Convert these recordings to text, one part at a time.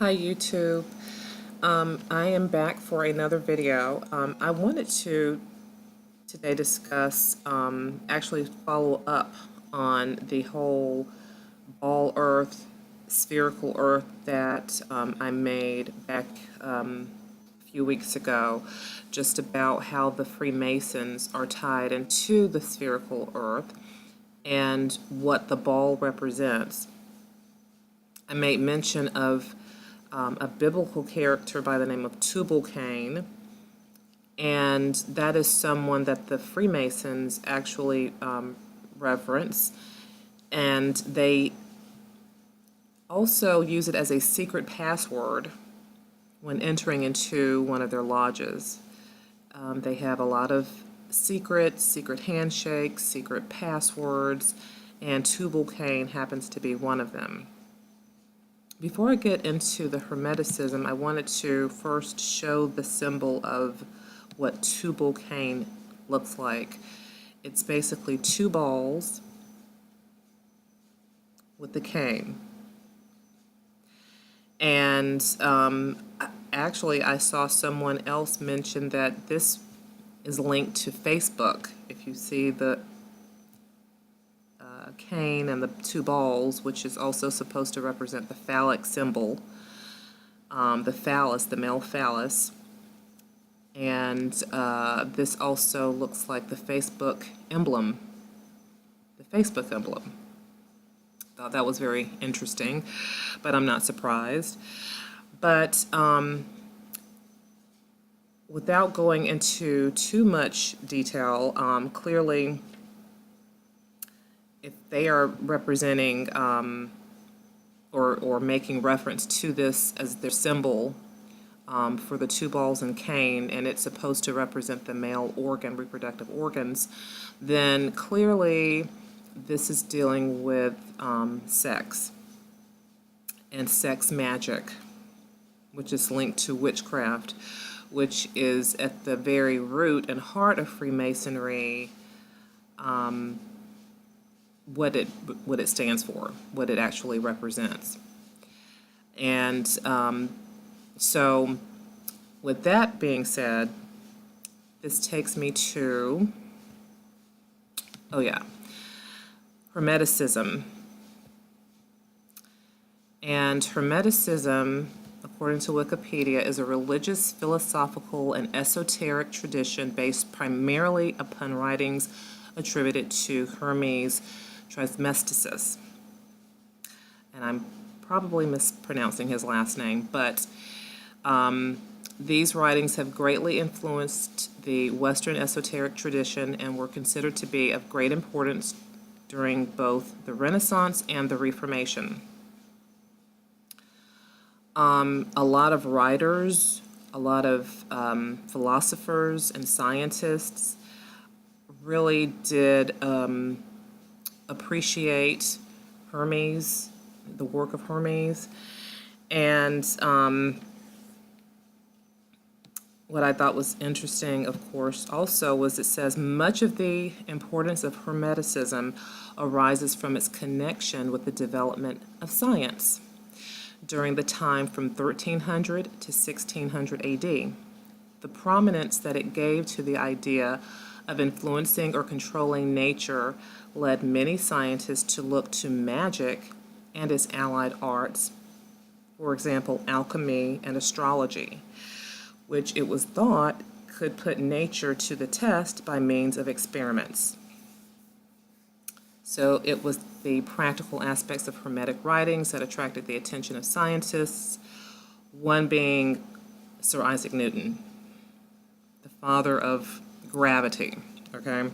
Hi YouTube. I am back for another video. I wanted to today discuss, actually follow up on the whole ball earth, spherical earth that I made back a few weeks ago, just about how the Freemasons are tied into the spherical earth and what the ball represents. I made mention of a biblical character by the name of Tubal-Cain, and that is someone that the Freemasons actually reverence, and they also use it as a secret password when entering into one of their lodges. They have a lot of secret handshakes, secret passwords, and Tubal-Cain happens to be one of them. Before I get into the Hermeticism, I wanted to first show the symbol of what Tubal-Cain looks like. It's basically two balls with the cane. And actually, I saw someone else mention that this is linked to Facebook. If you see the cane and the two balls, which is also supposed to represent the phallic symbol, the phallus, the male phallus. And this also looks like the Facebook emblem. Thought that was very interesting, but I'm not surprised. But without going into too much detail, clearly, if they are representing or making reference to this as their symbol for the two balls and cane, and it's supposed to represent the male organ, reproductive organs, then clearly this is dealing with sex and sex magic, which is linked to witchcraft, which is at the very root and heart of Freemasonry. What it stands for, what it actually represents. And so with that being said, this takes me to, Hermeticism. And Hermeticism, according to Wikipedia, is a religious, philosophical, and esoteric tradition based primarily upon writings attributed to Hermes Trismegistus, and I'm probably mispronouncing his last name, but these writings have greatly influenced the Western esoteric tradition and were considered to be of great importance during both the Renaissance and the Reformation. A lot of writers, a lot of philosophers and scientists really did appreciate Hermes, the work of Hermes, and what I thought was interesting, of course, also was it says much of the importance of Hermeticism arises from its connection with the development of science during the time from 1300 to 1600 AD. The prominence that it gave to the idea of influencing or controlling nature led many scientists to look to magic and its allied arts, for example, alchemy and astrology, which it was thought could put nature to the test by means of experiments. So it was the practical aspects of Hermetic writings that attracted the attention of scientists, one being Sir Isaac Newton, the father of gravity, okay?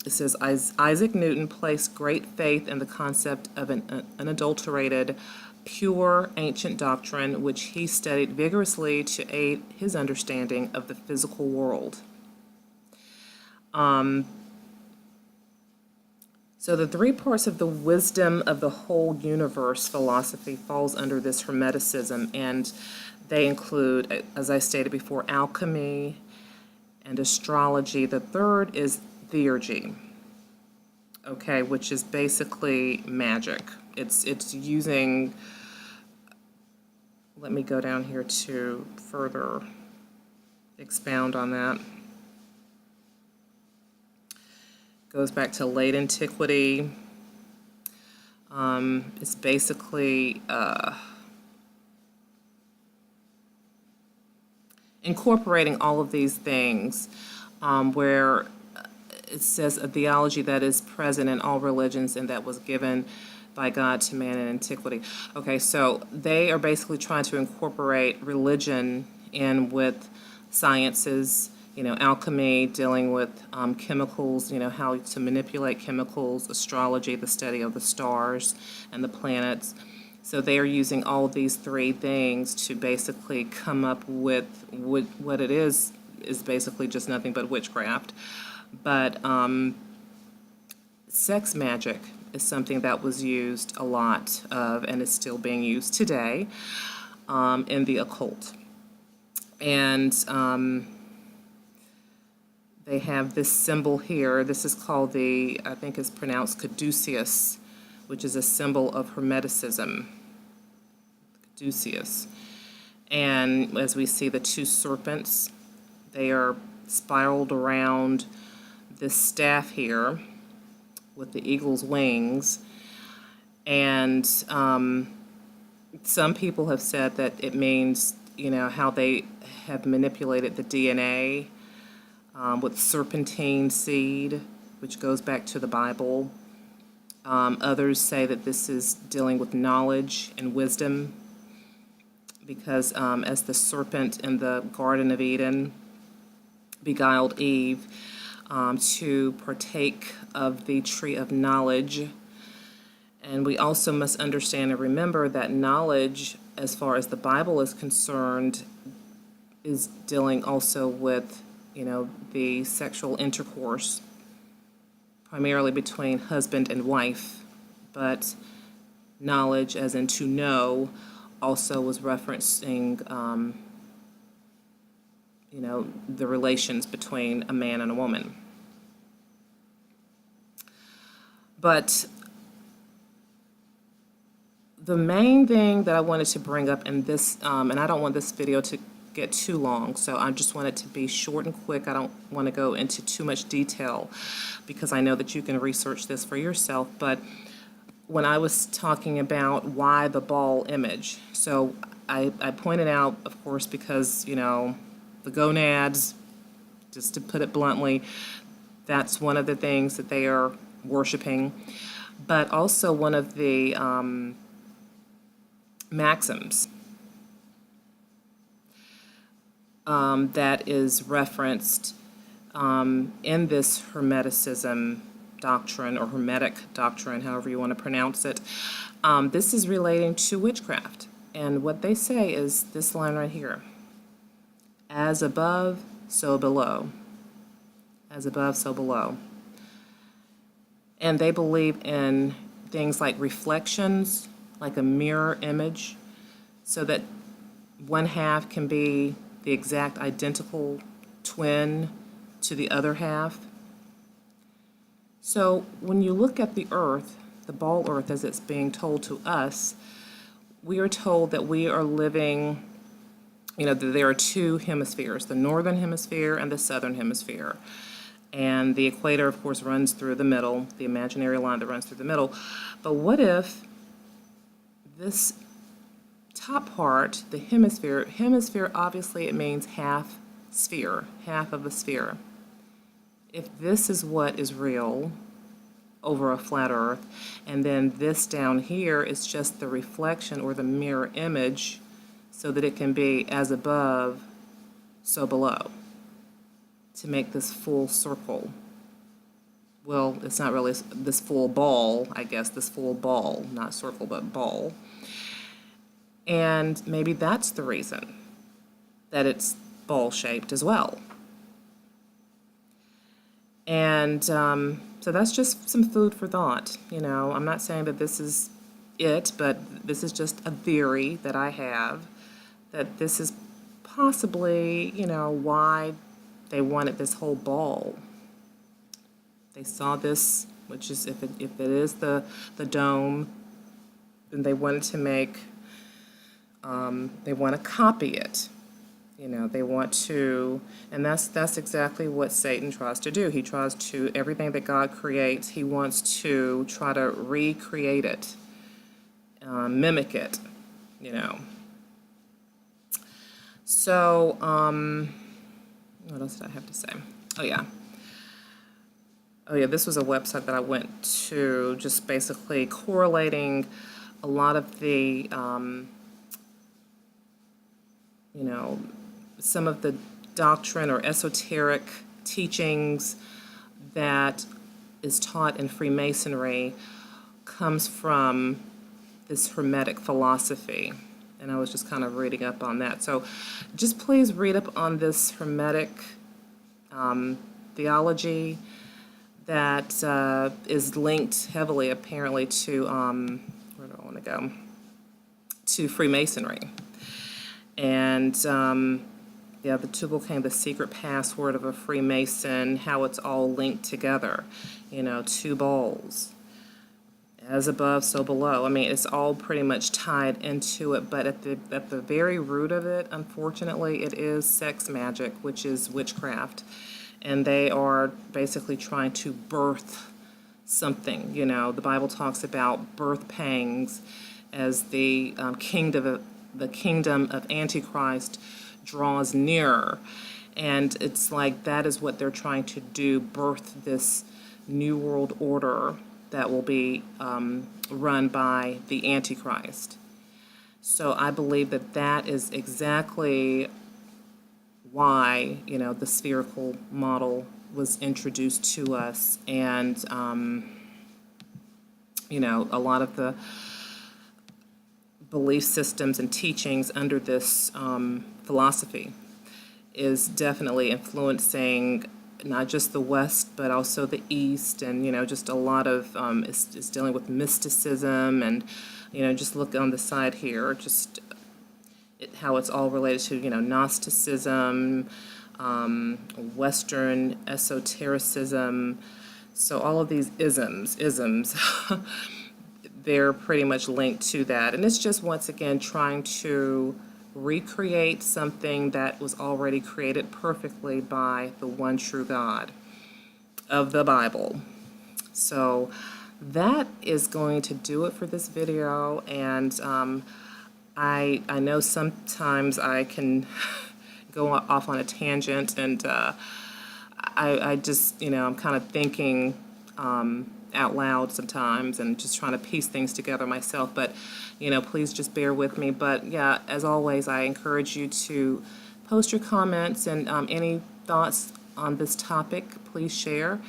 It says, Isaac Newton placed great faith in the concept of an unadulterated, pure ancient doctrine, which he studied vigorously to aid his understanding of the physical world. So the three parts of the wisdom of the whole universe philosophy falls under this Hermeticism, and they include, as I stated before, alchemy and astrology. The third is theurgy, okay, which is basically magic. It's using let me go down here to further expound on that. Goes back to late antiquity. It's basically incorporating all of these things, where it says a theology that is present in all religions and that was given by God to man in antiquity. Okay, so they are basically trying to incorporate religion in with sciences, alchemy, dealing with chemicals, how to manipulate chemicals, astrology, the study of the stars and the planets. So they are using all of these three things to basically come up with what it is basically just nothing but witchcraft. But sex magic is something that was used a lot of and is still being used today in the occult. And they have this symbol here. This is called I think it's pronounced caduceus, which is a symbol of Hermeticism. Caduceus. And as we see the two serpents, they are spiraled around this staff here with the eagle's wings. And some people have said that it means, how they have manipulated the DNA with serpentine seed, which goes back to the Bible. Others say that this is dealing with knowledge and wisdom, because as the serpent in the Garden of Eden beguiled Eve to partake of the tree of knowledge. And we also must understand and remember that knowledge, as far as the Bible is concerned, is dealing also with, the sexual intercourse, primarily between husband and wife. But knowledge, as in to know, also was referencing, the relations between a man and a woman. But the main thing that I wanted to bring up in this, and I don't want this video to get too long, so I just want it to be short and quick. I don't want to go into too much detail because I know that you can research this for yourself. But when I was talking about why the ball image, so I pointed out, of course, because, the gonads, just to put it bluntly, that's one of the things that they are worshiping. But also one of the maxims that is referenced in this Hermeticism doctrine, or Hermetic doctrine, however you want to pronounce it. This is relating to witchcraft. And what they say is this line right here: as above, so below. As above, so below. And they believe in things like reflections, like a mirror image, so that one half can be the exact identical twin to the other half. So when you look at the earth, the ball earth as it's being told to us, we are told that we are living, that there are two hemispheres, the northern hemisphere and the southern hemisphere. And the equator, of course, runs through the middle, the imaginary line that runs through the middle. But what if this top part, the hemisphere, obviously it means half sphere, half of a sphere. If this is what is real over a flat earth, and then this down here is just the reflection or the mirror image, so that it can be as above, so below, to make this full circle. Well, it's not really this full ball, I guess, this full ball, not circle, but ball. And maybe that's the reason that it's ball-shaped as well. And so that's just some food for thought. I'm not saying that this is it, but this is just a theory that I have, that this is possibly, why they wanted this whole ball. They saw this, which is, if it is the dome, then they wanted to make They want to copy it. You know, they want to, and that's exactly what Satan tries to do. He tries to, everything that God creates, he wants to try to recreate it, mimic it, you know. So, what else did I have to say? Oh, yeah. Oh, yeah, this was a website that I went to, just basically correlating a lot of the, you know, some of the doctrine or esoteric teachings that is taught in Freemasonry comes from this Hermetic philosophy. And I was just kind of reading up on that. So just please read up on this Hermetic theology that is linked heavily, apparently, to, where do I want to go? To Freemasonry. And yeah, the Tubal-Cain, the secret password of a Freemason, how it's all linked together. You know, two balls, as above, so below. I mean, it's all pretty much tied into it, but at the very root of it, unfortunately, it is sex magic, which is witchcraft. And they are basically trying to birth something. You know, the Bible talks about birth pangs as the kingdom of Antichrist draws nearer. And it's like that is what they're trying to do, birth this new world order that will be run by the Antichrist. So I believe that that is exactly why, you know, the spherical model was introduced to us. And, you know, a lot of the belief systems and teachings under this philosophy is definitely influencing not just the West, but also the East, and, you know, just a lot of, it's dealing with mysticism, and, you know, just look on the side here, just how it's all related to, you know, Gnosticism, Western esotericism. So all of these isms, they're pretty much linked to that. And it's just, once again, trying to recreate something that was already created perfectly by the one true God of the Bible. So that is going to do it for this video. And I know sometimes I can go off on a tangent, and I just, you know, I'm kind of thinking out loud sometimes and just trying to piece things together myself. But, you know, please just bear with me. But, yeah, as always, I encourage you to post your comments and any thoughts on this topic. Please share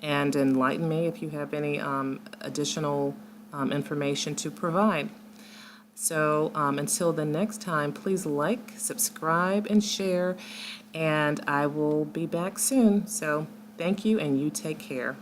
and enlighten me if you have any additional information to provide. So until the next time, please like, subscribe, and share, and I will be back soon. So thank you, and you take care.